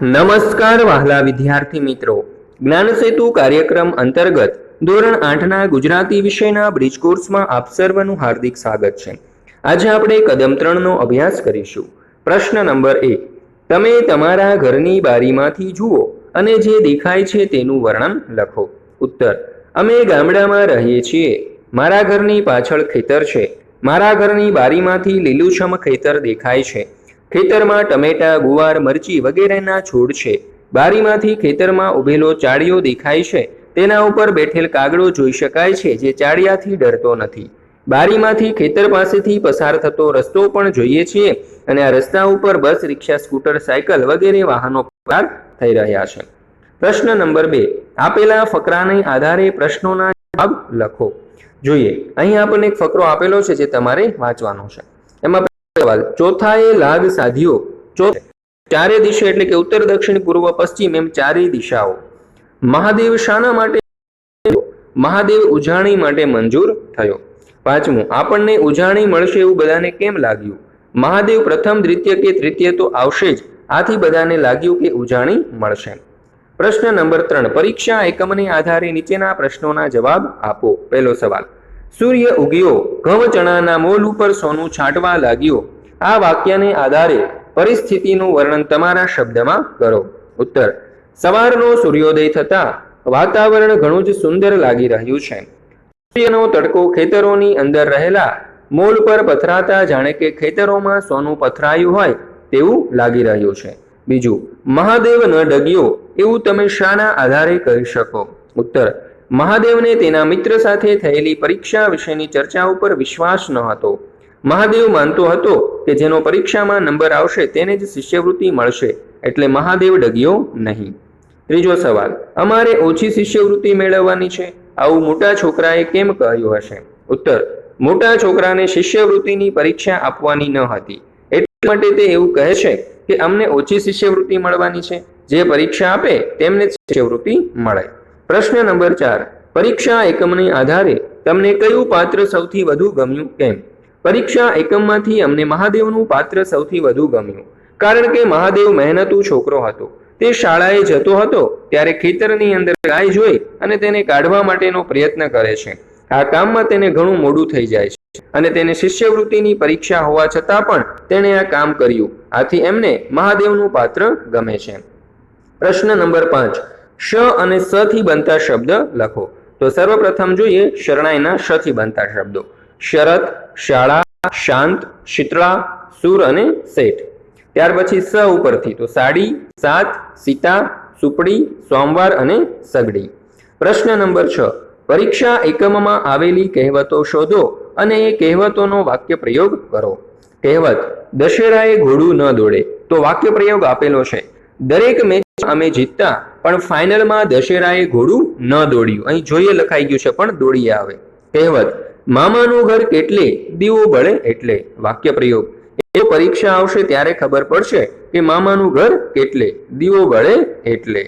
નમસ્કાર વહાલા વિદ્યાર્થી મિત્રો, જ્ઞાન સેતુ કાર્યક્રમ અંતર્ગત ધોરણ 8ના ગુજરાતી વિષયના બ્રિજ કોર્સમાં આપ સર્વનું હાર્દિક સ્વાગત છે। આજે આપણે કદમ 3નો અભ્યાસ કરીશું। પ્રશ્ન નંબર 1, તમે તમારા ઘરની બારીમાંથી જુઓ અને જે દેખાય છે તેનું વર્ણન લખો। ઉત્તર, અમે ગામડામાં રહીએ છીએ। મારા ઘરની પાછળ ખેતર છે। મારા ઘરની બારીમાંથી લીલુંછમ ખેતર દેખાય છે। ખેતરમાં ટમેટા, ગુવાર, મરચી વગેરેના છોડ છે। બારીમાંથી ખેતરમાં ઉભેલો ચાળિયો દેખાય છે। તેના ઉપર બેઠેલ કાગડો જોઈ શકાય છે જે ચાળિયાથી ડરતો નથી। બારીમાંથી ખેતર પાસેથી પસાર થતો રસ્તો પણ જોઈએ છીએ અને આ રસ્તા ઉપર બસ, રિક્ષા, સ્કૂટર, સાયકલ વગેરે વાહનો પસાર થઈ રહ્યા છે। પ્રશ્ન નંબર 2, આપેલા ફકરાને આધારે પ્રશ્નોના જવાબ લખો। જોઈએ, અહીં આપણને એક ફકરો આપેલો છે જે તમારે વાંચવાનો છે। એમાં સવાલ, ચોથાએ લાગ સાધ્યો। ચારે દિશે એટલે કે ઉત્તર, દક્ષિણ, પૂર્વ, પશ્ચિમ એમ ચારે દિશાઓ। મહાદેવ શાના માટે? મહાદેવ ઉજાણી માટે મંજૂર થયો। પાંચમું, આપણને ઉજાણી મળશે એવું બધાને કેમ લાગ્યું? મહાદેવ પ્રથમ, દ્વિતીય કે તૃતીય તો આવશે જ, આથી બધાને લાગ્યું કે ઉજાણી મળશે। પ્રશ્ન નંબર 3, પરીક્ષા એકમને આધારે નીચેના પ્રશ્નોના જવાબ આપો। પહેલો સવાલ, સૂર્ય ઉગ્યો, ઘઉં ચણાના મોલ ઉપર સોનું છાંટવા લાગ્યો। આ વાક્યને આધારે પરિસ્થિતિનું વર્ણન તમારા શબ્દમાં કરો। ઉત્તર, સવારનો સૂર્યોદય થતા વાતાવરણ ઘણું જ સુંદર લાગી રહ્યું છે। સૂર્યનો તડકો ખેતરોની અંદર રહેલા મોલ પર પથરાતા જાણે કે ખેતરોમાં સોનું પથરાયું હોય તેવું લાગી રહ્યું છે। બીજું, મહાદેવ ન ડગ્યો એવું તમે શાના આધારે કહી શકો? ઉત્તર, મહાદેવને તેના મિત્ર સાથે થયેલી પરીક્ષા વિશેની ચર્ચા ઉપર વિશ્વાસ ન હતો। મહાદેવ માનતો હતો કે જેનો પરીક્ષામાં નંબર આવશે તેને જ શિષ્યવૃત્તિ મળશે, એટલે મહાદેવ ડગ્યો નહીં। ત્રીજો સવાલ, અમારે ઓછી શિષ્યવૃત્તિ મેળવવાની છે, આવું મોટા છોકરાએ કેમ કહ્યું હશે? ઉત્તર, મોટા છોકરાને શિષ્યવૃત્તિની પરીક્ષા આપવાની ન હતી, એટલા માટે તે એવું કહે છે કે અમને ઓછી શિષ્યવૃત્તિ મળવાની છે, જે પરીક્ષા આપે તેમને જ શિષ્યવૃત્તિ મળે। પ્રશ્ન નંબર 4, પરીક્ષા એકમને આધારે તમને કયું પાત્ર સૌથી વધુ ગમ્યું, કેમ? પરીક્ષા એકમમાંથી અમને મહાદેવનું પાત્ર સૌથી વધુ ગમ્યું, કારણ કે મહાદેવ મહેનતુ છોકરો હતો। તે શાળાએ જતો હતો ત્યારે ખેતરની અંદર ગાય જોઈ અને તેને કાઢવા માટેનો પ્રયત્ન કરે છે। આ કામમાં તેને ઘણું મોડું થઈ જાય છે અને તેને શિષ્યવૃત્તિની પરીક્ષા હોવા છતાં પણ તેણે આ કામ કર્યું, આથી એમને મહાદેવનું પાત્ર ગમે છે। પ્રશ્ન નંબર 5, શ અને સ થી બનતા શબ્દ લખો। તો સર્વપ્રથમ જોઈએ શરણાઈના શ થી બનતા શબ્દો। શરત, શાળા, શાંત, શીતળા, સુર અને શેઠ। ત્યાર પછી સ ઉપરથી તો સાડી, સાત, સીતા, સુપડી, સોમવાર અને સગડી। પ્રશ્ન નંબર 6, પરીક્ષા એકમમાં આવેલી કહેવતો શોધો અને એ કહેવતોનો વાક્ય પ્રયોગ કરો। કહેવત, દશેરાએ ઘોડું ન દોડે, તો વાક્ય પ્રયોગ આપેલો છે, દરેક મેચ અમે જીતતા પણ ફાઇનલમાં દશેરાએ ઘોડું ન દોડ્યું, અહીં જોઈએ લખાઈ ગયું છે પણ દોડી આવે। કહેવત, મામાનું ઘર કેટલે, દીવો બળે એટલે। વાક્ય પ્રયોગ, એ પરીક્ષા આવશે ત્યારે ખબર પડશે કે મામાનું ઘર કેટલે, દીવો બળે એટલે।